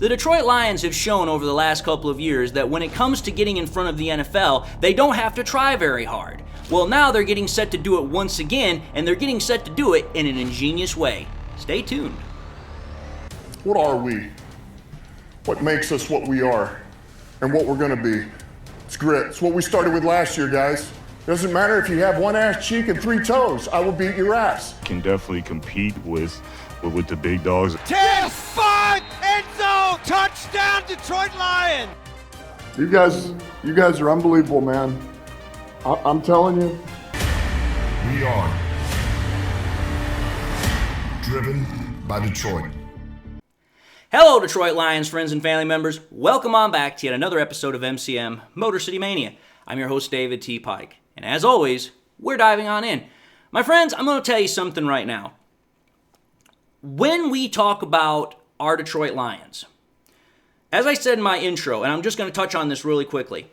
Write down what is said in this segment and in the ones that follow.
The Detroit Lions have shown over the last couple of years that when it comes to getting in front of the NFL, they don't have to try very hard. Well, now they're getting set to do it once again, and they're getting set to do it in an ingenious way. Stay tuned. What are we? What makes us what we are and what we're going to be? It's grit. It's what we started with last year, guys. Doesn't matter if you have one ass cheek and 3 toes. I will beat your ass. Can definitely compete with the big dogs. 10-5 end zone touchdown Detroit Lions. You guys are unbelievable, man. I'm telling you. We are driven by Detroit. Hello, Detroit Lions friends and family members. Welcome on back to yet another episode of MCM Motor City Mania. I'm your host, David T. Pike. And as always, we're diving on in. My friends, I'm going to tell you something right now. When we talk about our Detroit Lions, as I said in my intro, and I'm just going to touch on this really quickly,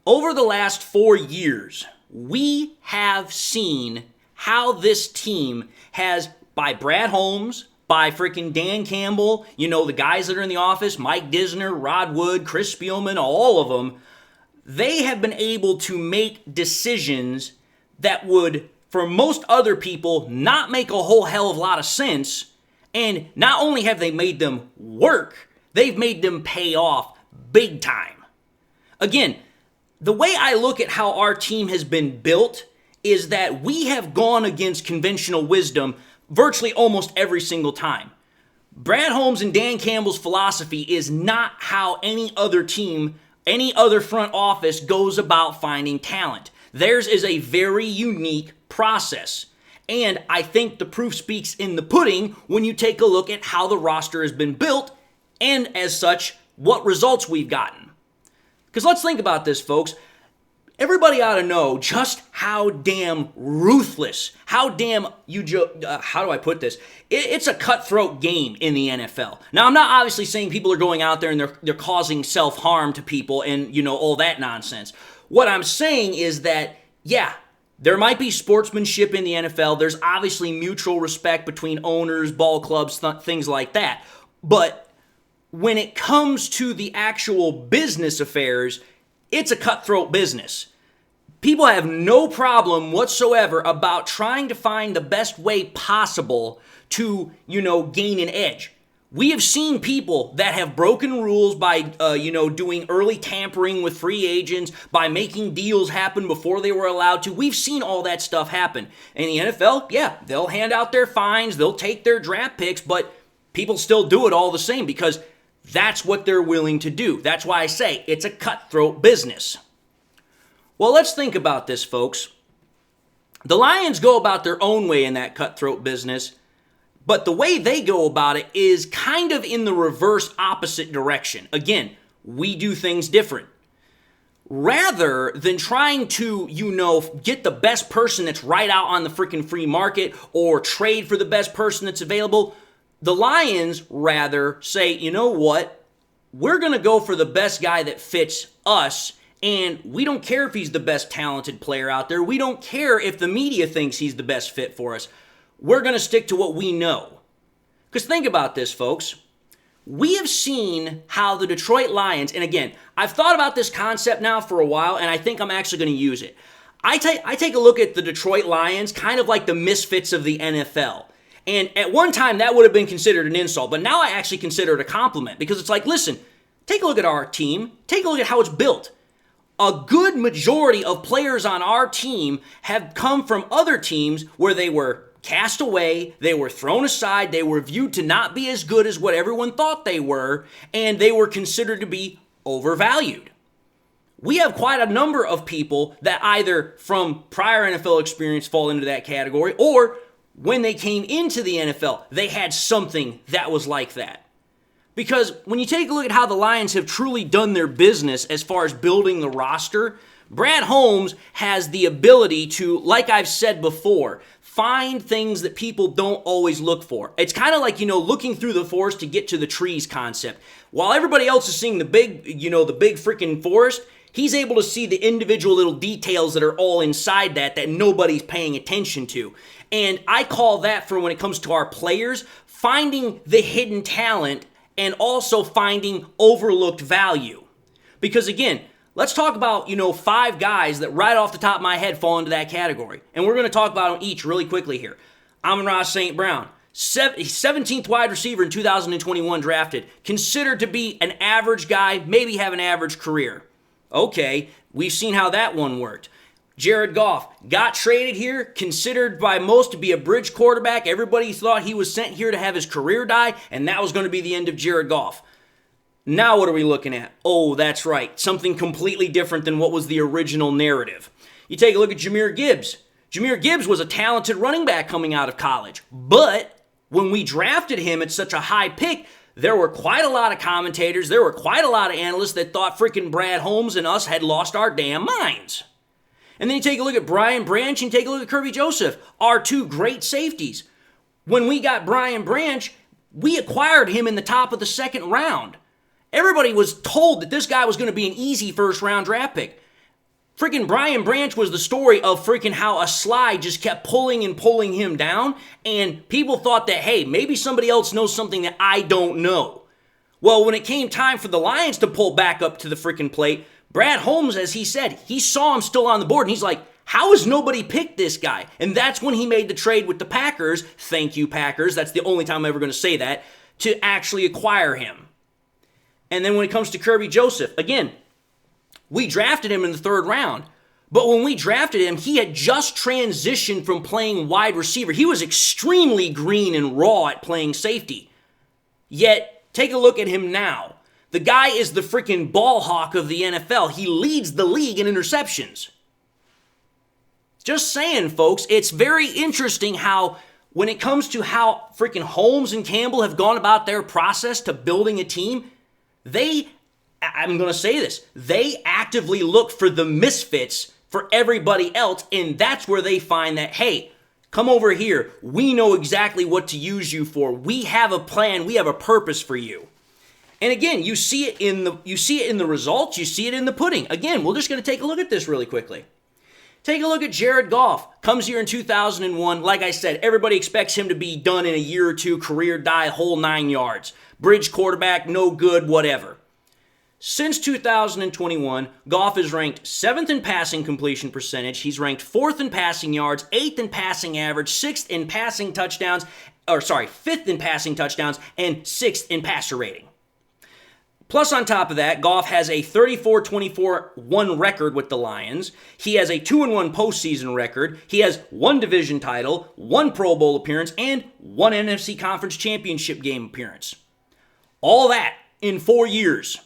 over the last 4 years, we have seen how this team has, by Brad Holmes, by freaking Dan Campbell, you know, the guys that are in the office, Mike Disner, Rod Wood, Chris Spielman, all of them, they have been able to make decisions that would, for most other people, not make a whole hell of a lot of sense. And not only have they made them work, they've made them pay off big time. Again, the way I look at how our team has been built is that we have gone against conventional wisdom virtually almost every single time. Brad Holmes and Dan Campbell's philosophy is not how any other team, any other front office goes about finding talent. Theirs is a very unique process. And I think the proof speaks in the pudding when you take a look at how the roster has been built and, as such, what results we've gotten. Because let's think about this, folks. Everybody ought to know just how damn ruthless, how damn, how do I put this? It's a cutthroat game in the NFL. Now, I'm not obviously saying people are going out there and they're causing self-harm to people and, all that nonsense. What I'm saying is that, yeah, there might be sportsmanship in the NFL. There's obviously mutual respect between owners, ball clubs, things like that. But when it comes to the actual business affairs, it's a cutthroat business. People have no problem whatsoever about trying to find the best way possible to, gain an edge. We have seen people that have broken rules by, doing early tampering with free agents, by making deals happen before they were allowed to. We've seen all that stuff happen. In the NFL, yeah, they'll hand out their fines, they'll take their draft picks, but people still do it all the same because that's what they're willing to do. That's why I say it's a cutthroat business. Well, let's think about this, folks. The Lions go about their own way in that cutthroat business, but the way they go about it is kind of in the reverse opposite direction. Again, we do things different. Rather than trying to, get the best person that's right out on the freaking free market or trade for the best person that's available, the Lions rather say, you know what? We're going to go for the best guy that fits us, and we don't care if he's the best talented player out there. We don't care if the media thinks he's the best fit for us. We're going to stick to what we know. Because think about this, folks. We have seen how the Detroit Lions, and again, I've thought about this concept now for a while, and I think I'm actually going to use it. I take a look at the Detroit Lions kind of like the misfits of the NFL. And at one time, that would have been considered an insult, but now I actually consider it a compliment because it's like, listen, take a look at our team. Take a look at how it's built. A good majority of players on our team have come from other teams where they were cast away, they were thrown aside, they were viewed to not be as good as what everyone thought they were, and they were considered to be overvalued. We have quite a number of people that either from prior NFL experience fall into that category, or when they came into the NFL, they had something that was like that. Because when you take a look at how the Lions have truly done their business as far as building the roster, Brad Holmes has the ability to, like I've said before, find things that people don't always look for. It's kind of like, looking through the forest to get to the trees concept. While everybody else is seeing the big freaking forest, he's able to see the individual little details that are all inside that nobody's paying attention to. And I call that, for when it comes to our players, finding the hidden talent and also finding overlooked value. Because again, let's talk about, 5 guys that right off the top of my head fall into that category. And we're going to talk about them each really quickly here. Amon-Ra St. Brown, 17th wide receiver in 2021 drafted, considered to be an average guy, maybe have an average career. Okay, we've seen how that one worked. Jared Goff got traded here, considered by most to be a bridge quarterback. Everybody thought he was sent here to have his career die, and that was going to be the end of Jared Goff. Now what are we looking at? Oh, that's right, something completely different than what was the original narrative. You take a look at Jahmyr Gibbs. Jahmyr Gibbs was a talented running back coming out of college, but when we drafted him at such a high pick, there were quite a lot of commentators, there were quite a lot of analysts that thought freaking Brad Holmes and us had lost our damn minds. And then you take a look at Brian Branch and take a look at Kirby Joseph, our 2 great safeties. When we got Brian Branch, we acquired him in the top of the 2nd round. Everybody was told that this guy was going to be an easy first-round draft pick. Freaking Brian Branch was the story of freaking how a slide just kept pulling and pulling him down, and people thought that, hey, maybe somebody else knows something that I don't know. Well, when it came time for the Lions to pull back up to the freaking plate, Brad Holmes, as he said, he saw him still on the board, and he's like, how has nobody picked this guy? And that's when he made the trade with the Packers, thank you Packers, that's the only time I'm ever going to say that, to actually acquire him. And then when it comes to Kirby Joseph, again, we drafted him in the 3rd round, but when we drafted him, he had just transitioned from playing wide receiver. He was extremely green and raw at playing safety. Yet, take a look at him now. The guy is the freaking ball hawk of the NFL. He leads the league in interceptions. Just saying, folks, it's very interesting how, when it comes to how freaking Holmes and Campbell have gone about their process to building a team, I'm going to say this, they actively look for the misfits for everybody else, and that's where they find that, hey, come over here. We know exactly what to use you for. We have a plan. We have a purpose for you. And again, you see it in the results. You see it in the pudding. Again, we're just going to take a look at this really quickly. Take a look at Jared Goff. Comes here in 2001. Like I said, everybody expects him to be done in a year or two, career die, whole 9 yards. Bridge quarterback, no good, whatever. Since 2021, Goff is ranked 7th in passing completion percentage. He's ranked 4th in passing yards, 8th in passing average, 6th in passing touchdowns, 5th in passing touchdowns, and 6th in passer rating. Plus, on top of that, Goff has a 34-24-1 record with the Lions. He has a 2-1 postseason record. He has 1 division title, 1 Pro Bowl appearance, and 1 NFC Conference Championship game appearance. All that in 4 years.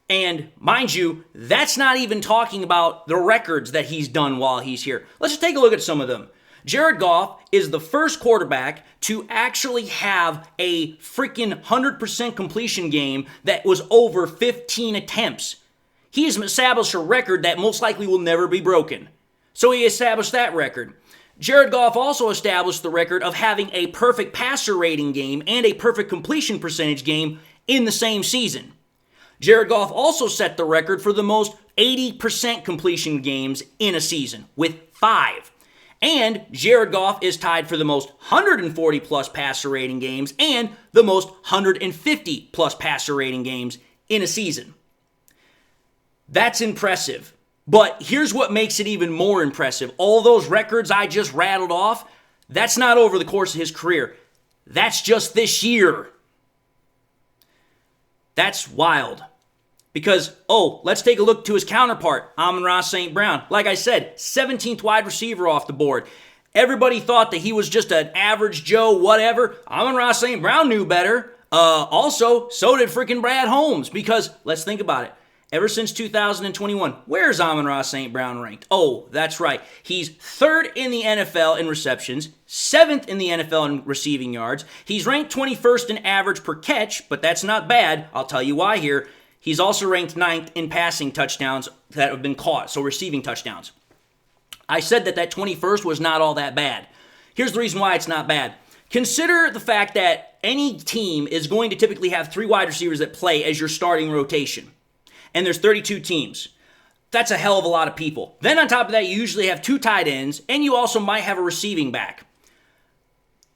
And mind you, that's not even talking about the records that he's done while he's here. Let's just take a look at some of them. Jared Goff is the first quarterback to actually have a freaking 100% completion game that was over 15 attempts. He has established a record that most likely will never be broken. So he established that record. Jared Goff also established the record of having a perfect passer rating game and a perfect completion percentage game in the same season. Jared Goff also set the record for the most 80% completion games in a season with 5. And Jared Goff is tied for the most 140-plus passer rating games and the most 150-plus passer rating games in a season. That's impressive. But here's what makes it even more impressive. All those records I just rattled off, that's not over the course of his career. That's just this year. That's wild. Because, let's take a look to his counterpart, Amon-Ra St. Brown. Like I said, 17th wide receiver off the board. Everybody thought that he was just an average Joe, whatever. Amon-Ra St. Brown knew better. Also, so did freaking Brad Holmes. Because, let's think about it. Ever since 2021, where's Amon-Ra St. Brown ranked? Oh, that's right. He's 3rd in the NFL in receptions, 7th in the NFL in receiving yards. He's ranked 21st in average per catch, but that's not bad. I'll tell you why here. He's also ranked 9th in passing touchdowns that have been caught, so receiving touchdowns. I said that 21st was not all that bad. Here's the reason why it's not bad. Consider the fact that any team is going to typically have 3 wide receivers that play as your starting rotation. And there's 32 teams. That's a hell of a lot of people. Then on top of that, you usually have 2 tight ends, and you also might have a receiving back.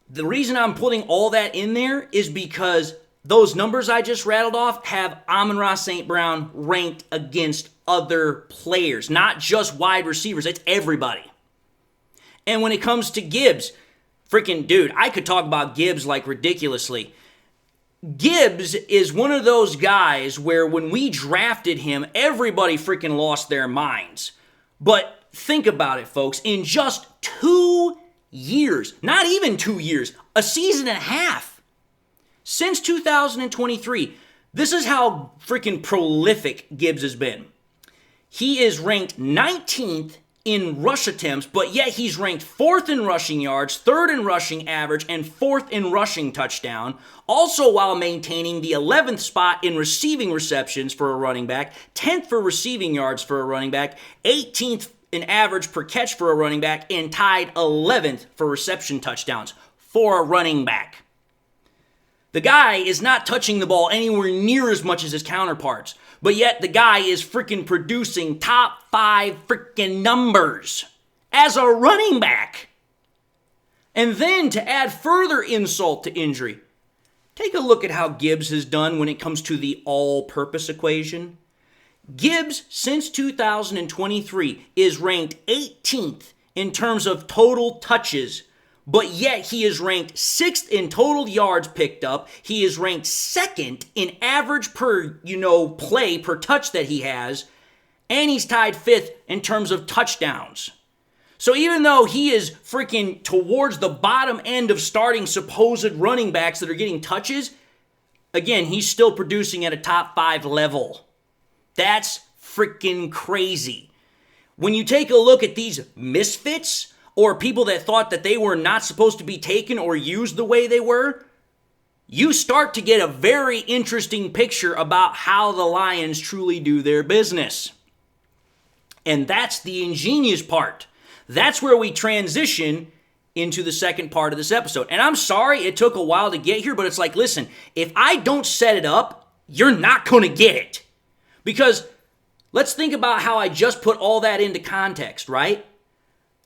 The reason I'm putting all that in there is because those numbers I just rattled off have Amon-Ra St. Brown ranked against other players, not just wide receivers. It's everybody. And when it comes to Gibbs, freaking dude, I could talk about Gibbs like ridiculously. Gibbs is one of those guys where when we drafted him, everybody freaking lost their minds. But think about it, folks. In just 2 years, not even 2 years, a season and a half, since 2023, this is how freaking prolific Gibbs has been. He is ranked 19th in rush attempts, but yet he's ranked 4th in rushing yards, 3rd in rushing average, and 4th in rushing touchdown, also while maintaining the 11th spot in receiving receptions for a running back, 10th for receiving yards for a running back, 18th in average per catch for a running back, and tied 11th for reception touchdowns for a running back. The guy is not touching the ball anywhere near as much as his counterparts, but yet the guy is freaking producing top 5 freaking numbers as a running back. And then to add further insult to injury, take a look at how Gibbs has done when it comes to the all-purpose equation. Gibbs, since 2023, is ranked 18th in terms of total touches, but yet he is ranked 6th in total yards picked up. He is ranked 2nd in average per, play per touch that he has, and he's tied 5th in terms of touchdowns. So even though he is freaking towards the bottom end of starting supposed running backs that are getting touches, again, he's still producing at a top 5 level. That's freaking crazy. When you take a look at these misfits, or people that thought that they were not supposed to be taken or used the way they were, you start to get a very interesting picture about how the Lions truly do their business. And that's the ingenious part. That's where we transition into the second part of this episode. And I'm sorry it took a while to get here, but it's like, listen, if I don't set it up, you're not going to get it. Because let's think about how I just put all that into context, right?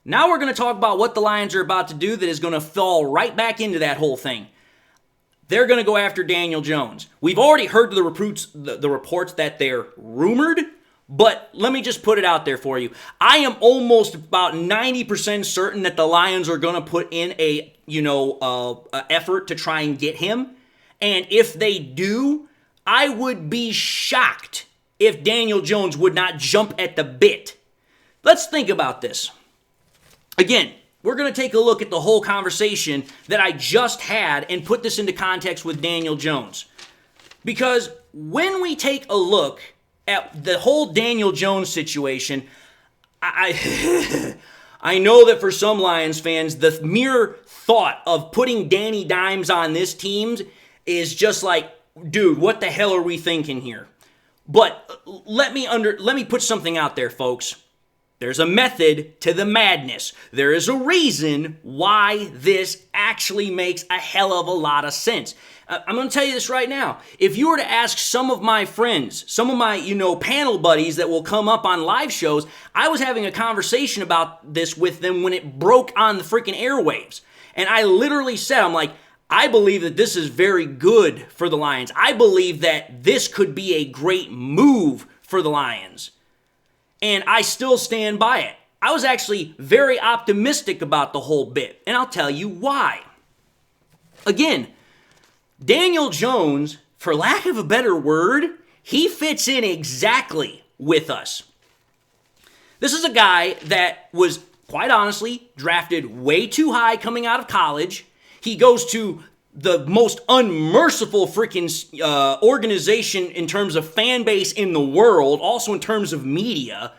Now we're going to talk about what the Lions are about to do that is going to fall right back into that whole thing. They're going to go after Daniel Jones. We've already heard the reports that they're rumored, but let me just put it out there for you. I am almost about 90% certain that the Lions are going to put in a effort to try and get him. And if they do, I would be shocked if Daniel Jones would not jump at the bit. Let's think about this. Again, we're going to take a look at the whole conversation that I just had and put this into context with Daniel Jones. Because when we take a look at the whole Daniel Jones situation, I know that for some Lions fans, the mere thought of putting Danny Dimes on this team is just like, dude, what the hell are we thinking here? But let me put something out there, folks. There's a method to the madness. There is a reason why this actually makes a hell of a lot of sense. I'm going to tell you this right now. If you were to ask some of my friends, some of my, panel buddies that will come up on live shows, I was having a conversation about this with them when it broke on the freaking airwaves. And I literally said, I'm like, I believe that this is very good for the Lions. I believe that this could be a great move for the Lions. And I still stand by it. I was actually very optimistic about the whole bit, and I'll tell you why. Again, Daniel Jones, for lack of a better word, he fits in exactly with us. This is a guy that was, quite honestly, drafted way too high coming out of college. He goes to the most unmerciful freaking organization in terms of fan base in the world, also in terms of media,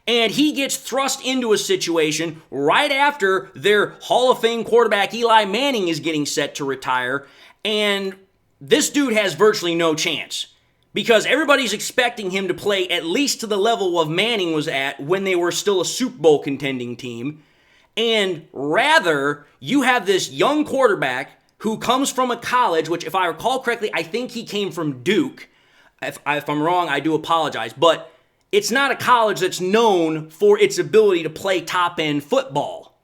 and he gets thrust into a situation right after their Hall of Fame quarterback Eli Manning is getting set to retire, and this dude has virtually no chance because everybody's expecting him to play at least to the level of Manning was at when they were still a Super Bowl contending team, and rather you have this young quarterback who comes from a college, which if I recall correctly, I think he came from Duke. If I'm wrong, I do apologize. But it's not a college that's known for its ability to play top-end football.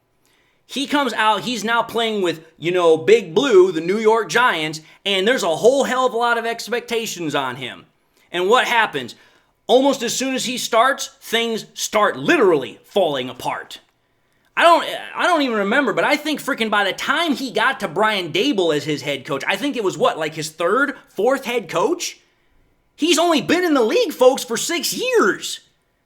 He comes out, he's now playing with, Big Blue, the New York Giants, and there's a whole hell of a lot of expectations on him. And what happens? Almost as soon as he starts, things start literally falling apart. I don't even remember, but I think freaking by the time he got to Brian Daboll as his head coach, I think it was his third, fourth head coach? He's only been in the league, folks, for 6 years.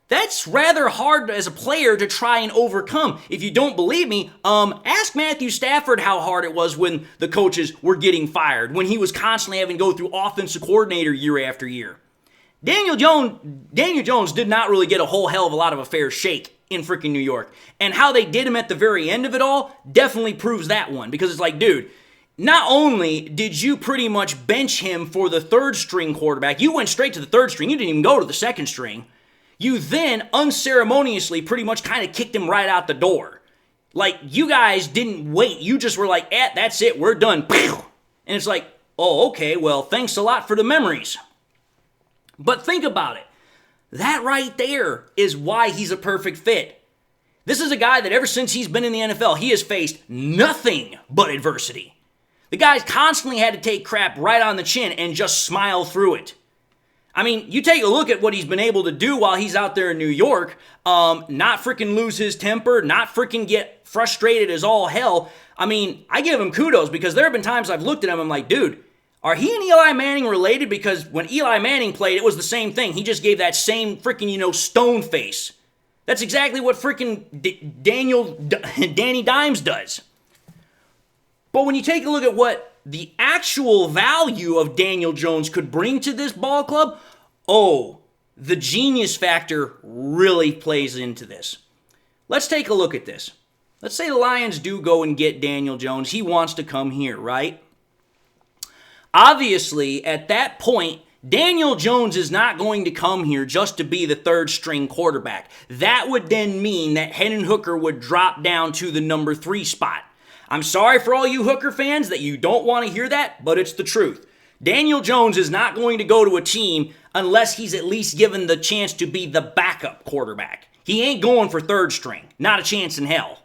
That's rather hard as a player to try and overcome. If you don't believe me, ask Matthew Stafford how hard it was when the coaches were getting fired, when he was constantly having to go through offensive coordinator year after year. Daniel Jones did not really get a whole hell of a lot of a fair shake in freaking New York. And how they did him at the very end of it all definitely proves that one. Because it's like, dude, not only did you pretty much bench him for the third string quarterback, you went straight to the third string. You didn't even go to the second string. You then unceremoniously pretty much kind of kicked him right out the door. Like, you guys didn't wait. You just were like, that's it, we're done. And it's like, oh, okay, well, thanks a lot for the memories. But think about it. That right there is why he's a perfect fit. This is a guy that ever since he's been in the NFL, he has faced nothing but adversity. The guy's constantly had to take crap right on the chin and just smile through it. I mean, you take a look at what he's been able to do while he's out there in New York, not freaking lose his temper, not freaking get frustrated as all hell. I mean, I give him kudos because there have been times I've looked at him and I'm like, dude, are he and Eli Manning related? Because when Eli Manning played, it was the same thing. He just gave that same freaking, stone face. That's exactly what freaking Danny Dimes does. But when you take a look at what the actual value of Daniel Jones could bring to this ball club, the genius factor really plays into this. Let's take a look at this. Let's say the Lions do go and get Daniel Jones. He wants to come here, right? Obviously, at that point, Daniel Jones is not going to come here just to be the third string quarterback. That would then mean that Hendon Hooker would drop down to the number 3 spot. I'm sorry for all you Hooker fans that you don't want to hear that, but it's the truth. Daniel Jones is not going to go to a team unless he's at least given the chance to be the backup quarterback. He ain't going for third string. Not a chance in hell.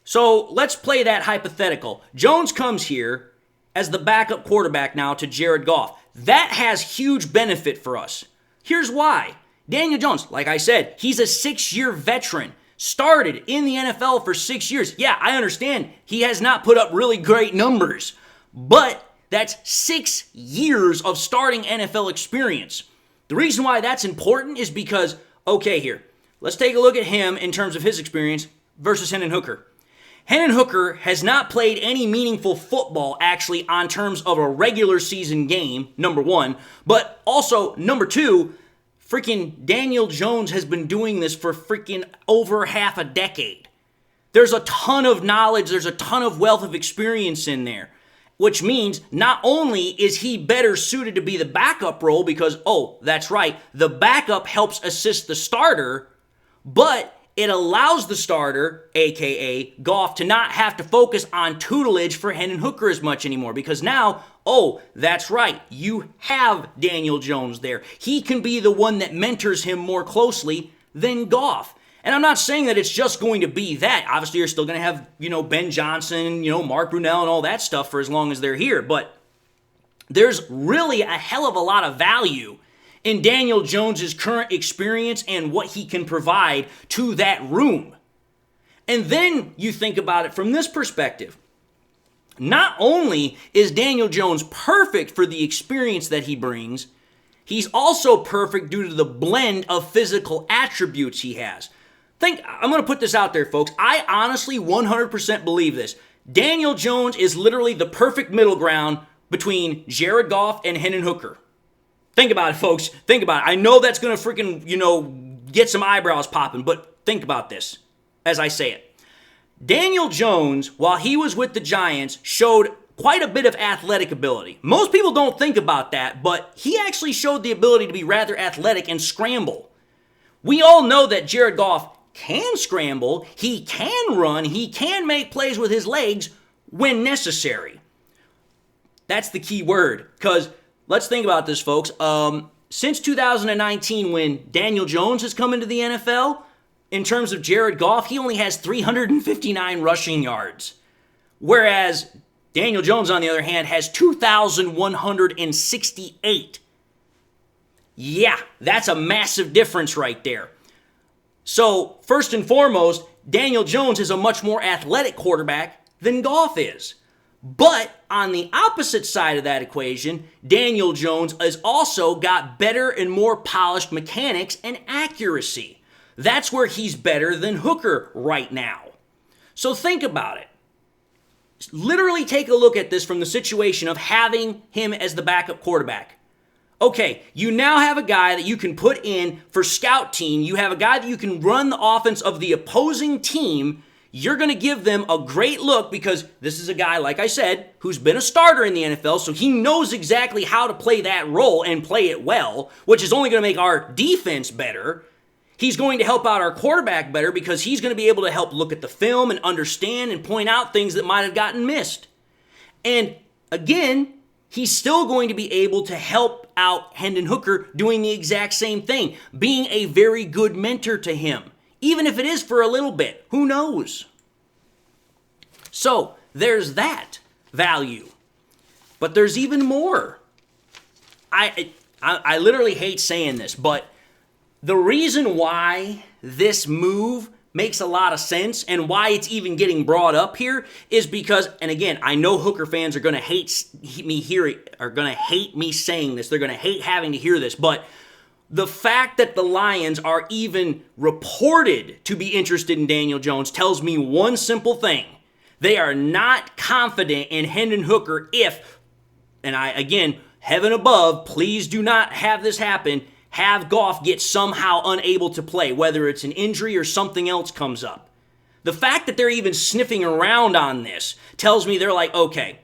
So let's play that hypothetical. Jones comes here as the backup quarterback now to Jared Goff. That has huge benefit for us. Here's why. Daniel Jones, like I said, he's a 6-year veteran. Started in the NFL for 6 years. Yeah, I understand he has not put up really great numbers, but that's 6 years of starting NFL experience. The reason why that's important is because, here, let's take a look at him in terms of his experience versus Hendon Hooker. Hendon Hooker has not played any meaningful football, actually, on terms of a regular season game, number one, but also, number two, freaking Daniel Jones has been doing this for freaking over half a decade. There's a ton of knowledge, there's a ton of wealth of experience in there, which means not only is he better suited to be the backup role because, that's right, the backup helps assist the starter, but it allows the starter, aka Goff, to not have to focus on tutelage for Hendon Hooker as much anymore because now, that's right, you have Daniel Jones there. He can be the one that mentors him more closely than Goff. And I'm not saying that it's just going to be that. Obviously, you're still going to have, Ben Johnson, Mark Brunell and all that stuff for as long as they're here. But there's really a hell of a lot of value in Daniel Jones's current experience and what he can provide to that room. And then you think about it from this perspective. Not only is Daniel Jones perfect for the experience that he brings, he's also perfect due to the blend of physical attributes he has. I'm going to put this out there, folks. I honestly 100% believe this. Daniel Jones is literally the perfect middle ground between Jared Goff and Hendon Hooker. Think about it, folks. Think about it. I know that's going to freaking, get some eyebrows popping, but think about this as I say it. Daniel Jones, while he was with the Giants, showed quite a bit of athletic ability. Most people don't think about that, but he actually showed the ability to be rather athletic and scramble. We all know that Jared Goff can scramble, he can run, he can make plays with his legs when necessary. That's the key word, because let's think about this, folks. Since 2019, when Daniel Jones has come into the NFL, In terms of Jared Goff, he only has 359 rushing yards. Whereas Daniel Jones, on the other hand, has 2,168. Yeah, that's a massive difference right there. So, first and foremost, Daniel Jones is a much more athletic quarterback than Goff is. But on the opposite side of that equation, Daniel Jones has also got better and more polished mechanics and accuracy. That's where he's better than Hooker right now. So think about it. Literally take a look at this from the situation of having him as the backup quarterback. Okay, you now have a guy that you can put in for scout team. You have a guy that you can run the offense of the opposing team. You're going to give them a great look because this is a guy, like I said, who's been a starter in the NFL, so he knows exactly how to play that role and play it well, which is only going to make our defense better. He's going to help out our quarterback better because he's going to be able to help look at the film and understand and point out things that might have gotten missed. And again, he's still going to be able to help out Hendon Hooker doing the exact same thing, being a very good mentor to him, even if it is for a little bit. Who knows? So there's that value. But there's even more. I literally hate saying this, but the reason why this move makes a lot of sense and why it's even getting brought up here is because, and again, I know Hooker fans are going to hate me saying this. They're going to hate having to hear this, but the fact that the Lions are even reported to be interested in Daniel Jones tells me one simple thing. They are not confident in Hendon Hooker if, and again, heaven above, please do not have this happen, have Goff get somehow unable to play, whether it's an injury or something else comes up. The fact that they're even sniffing around on this tells me they're like, okay,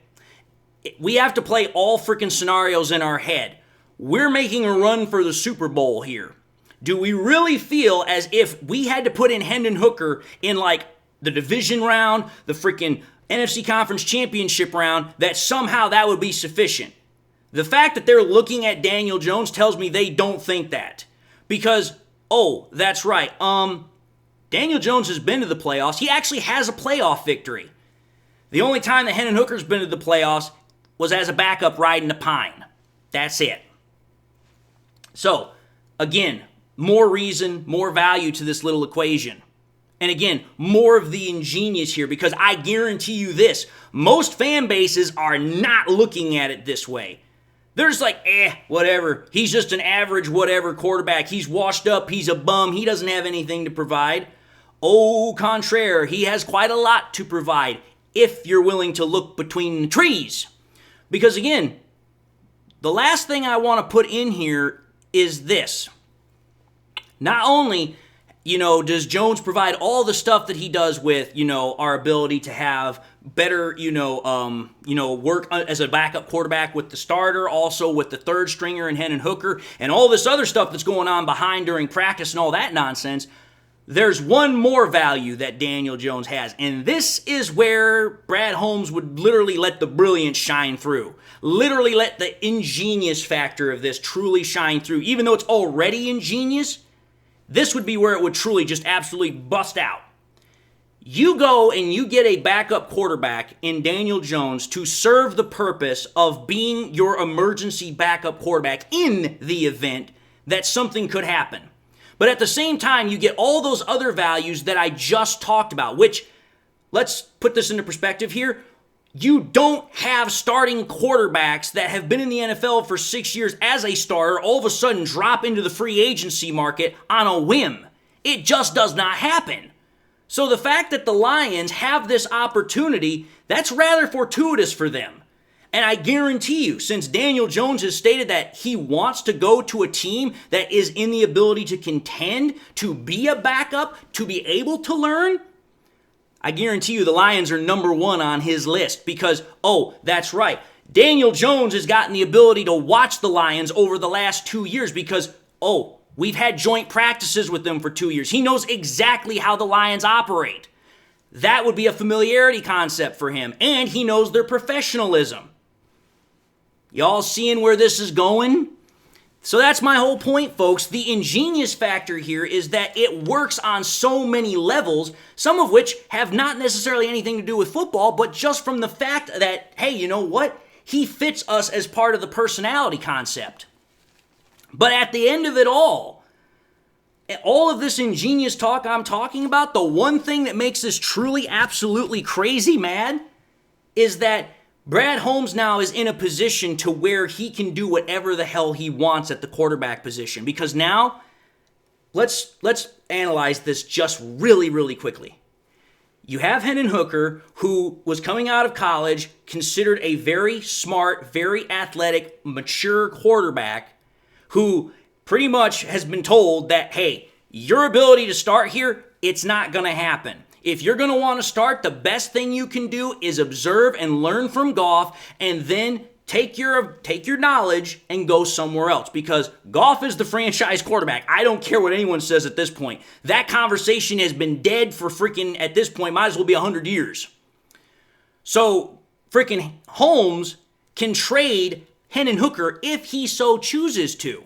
we have to play all freaking scenarios in our head. We're making a run for the Super Bowl here. Do we really feel as if we had to put in Hendon Hooker in like the division round, the freaking NFC Conference Championship round, that somehow that would be sufficient? The fact that they're looking at Daniel Jones tells me they don't think that. Because, oh, that's right, Daniel Jones has been to the playoffs. He actually has a playoff victory. The only time that Hendon Hooker's been to the playoffs was as a backup riding the pine. That's it. So, again, more reason, more value to this little equation. And again, more of the ingenious here, because I guarantee you this, most fan bases are not looking at it this way. They're just like, whatever. He's just an average whatever quarterback. He's washed up. He's a bum. He doesn't have anything to provide. Au contraire, he has quite a lot to provide if you're willing to look between the trees. Because again, the last thing I want to put in here is this. Not only, does Jones provide all the stuff that he does with, our ability to have better, work as a backup quarterback with the starter, also with the third stringer and Hendon Hooker, and all this other stuff that's going on behind during practice and all that nonsense. There's one more value that Daniel Jones has, and this is where Brad Holmes would literally let the brilliance shine through. Literally let the ingenious factor of this truly shine through. Even though it's already ingenious, this would be where it would truly just absolutely bust out. You go and you get a backup quarterback in Daniel Jones to serve the purpose of being your emergency backup quarterback in the event that something could happen. But at the same time, you get all those other values that I just talked about, which, let's put this into perspective here. You don't have starting quarterbacks that have been in the NFL for 6 years as a starter all of a sudden drop into the free agency market on a whim. It just does not happen. So the fact that the Lions have this opportunity, that's rather fortuitous for them. And I guarantee you, since Daniel Jones has stated that he wants to go to a team that is in the ability to contend, to be a backup, to be able to learn, I guarantee you the Lions are number one on his list because, oh, that's right, Daniel Jones has gotten the ability to watch the Lions over the last 2 years because, oh, we've had joint practices with them for 2 years. He knows exactly how the Lions operate. That would be a familiarity concept for him, and he knows their professionalism. Y'all seeing where this is going? So that's my whole point, folks. The ingenious factor here is that it works on so many levels, some of which have not necessarily anything to do with football, but just from the fact that, hey, you know what? He fits us as part of the personality concept. But at the end of it all of this ingenious talk I'm talking about, the one thing that makes this truly, absolutely crazy mad is that Brad Holmes now is in a position to where he can do whatever the hell he wants at the quarterback position. Because now, let's analyze this just really, really quickly. You have Hendon Hooker, who was coming out of college, considered a very smart, very athletic, mature quarterback, who pretty much has been told that, hey, your ability to start here, it's not going to happen. If you're going to want to start, the best thing you can do is observe and learn from Goff, and then take your knowledge and go somewhere else, because Goff is the franchise quarterback. I don't care what anyone says at this point. That conversation has been dead for freaking, at this point, might as well be 100 years. So freaking Holmes can trade Hendon Hooker if he so chooses to.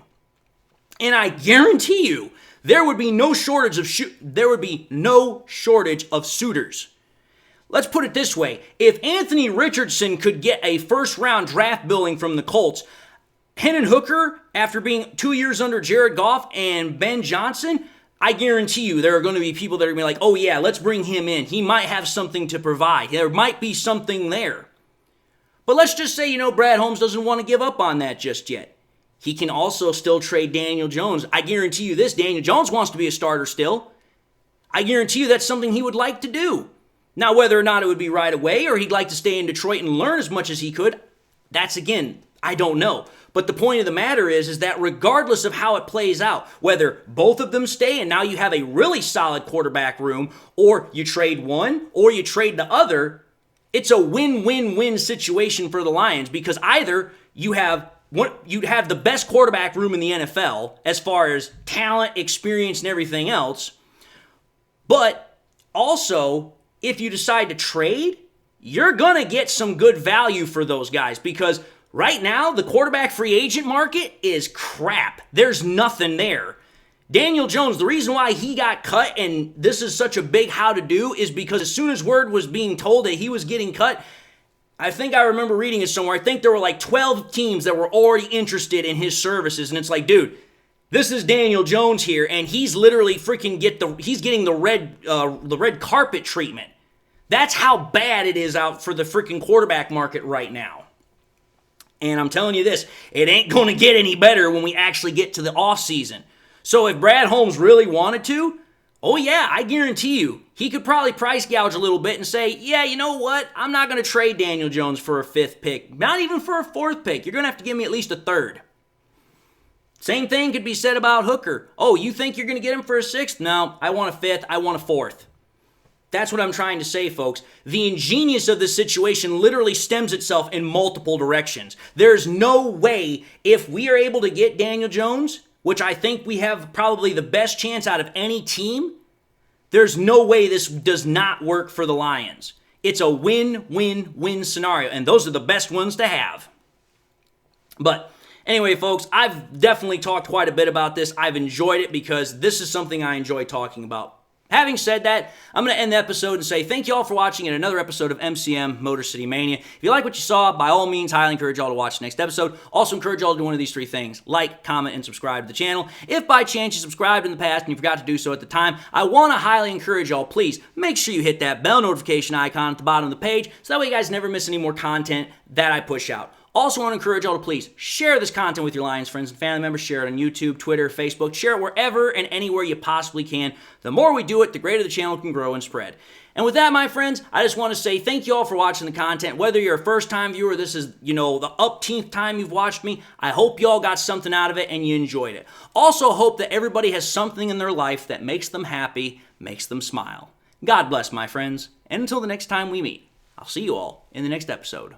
And I guarantee you, there would be no shortage of suitors. Let's put it this way. If Anthony Richardson could get a first-round draft billing from the Colts, Hendon Hooker, after being 2 years under Jared Goff and Ben Johnson, I guarantee you there are going to be people that are going to be like, oh yeah, let's bring him in. He might have something to provide. There might be something there. But let's just say, Brad Holmes doesn't want to give up on that just yet. He can also still trade Daniel Jones. I guarantee you this, Daniel Jones wants to be a starter still. I guarantee you that's something he would like to do. Now, whether or not it would be right away or he'd like to stay in Detroit and learn as much as he could, that's, again, I don't know. But the point of the matter is that regardless of how it plays out, whether both of them stay and now you have a really solid quarterback room, or you trade one or you trade the other, it's a win-win-win situation for the Lions, because either you'd have the best quarterback room in the NFL as far as talent, experience, and everything else. But also, if you decide to trade, you're going to get some good value for those guys, because right now, the quarterback free agent market is crap. There's nothing there. Daniel Jones, the reason why he got cut, and this is such a big how to do, is because as soon as word was being told that he was getting cut, I think I remember reading it somewhere. I think there were like 12 teams that were already interested in his services. And it's like, dude, this is Daniel Jones here, and he's literally freaking getting the red carpet treatment. That's how bad it is out for the freaking quarterback market right now. And I'm telling you this, it ain't going to get any better when we actually get to the offseason. So if Brad Holmes really wanted to, oh yeah, I guarantee you, he could probably price gouge a little bit and say, yeah, you know what? I'm not going to trade Daniel Jones for a 5th pick. Not even for a 4th pick. You're going to have to give me at least a 3rd. Same thing could be said about Hooker. Oh, you think you're going to get him for a 6th? No, I want a 5th. I want a 4th. That's what I'm trying to say, folks. The ingenious of this situation literally stems itself in multiple directions. There's no way, if we are able to get Daniel Jones, which I think we have probably the best chance out of any team, there's no way this does not work for the Lions. It's a win-win-win scenario, and those are the best ones to have. But anyway, folks, I've definitely talked quite a bit about this. I've enjoyed it because this is something I enjoy talking about. Having said that, I'm going to end the episode and say thank you all for watching in another episode of MCM Motor City Mania. If you like what you saw, by all means, highly encourage y'all to watch the next episode. Also encourage y'all to do one of these 3 things: like, comment, and subscribe to the channel. If by chance you subscribed in the past and you forgot to do so at the time, I want to highly encourage y'all, please make sure you hit that bell notification icon at the bottom of the page so that way you guys never miss any more content that I push out. Also want to encourage y'all to please share this content with your Lions friends and family members. Share it on YouTube, Twitter, Facebook. Share it wherever and anywhere you possibly can. The more we do it, the greater the channel can grow and spread. And with that, my friends, I just want to say thank you all for watching the content. Whether you're a first-time viewer, this is, the upteenth time you've watched me, I hope y'all got something out of it and you enjoyed it. Also hope that everybody has something in their life that makes them happy, makes them smile. God bless, my friends. And until the next time we meet, I'll see you all in the next episode.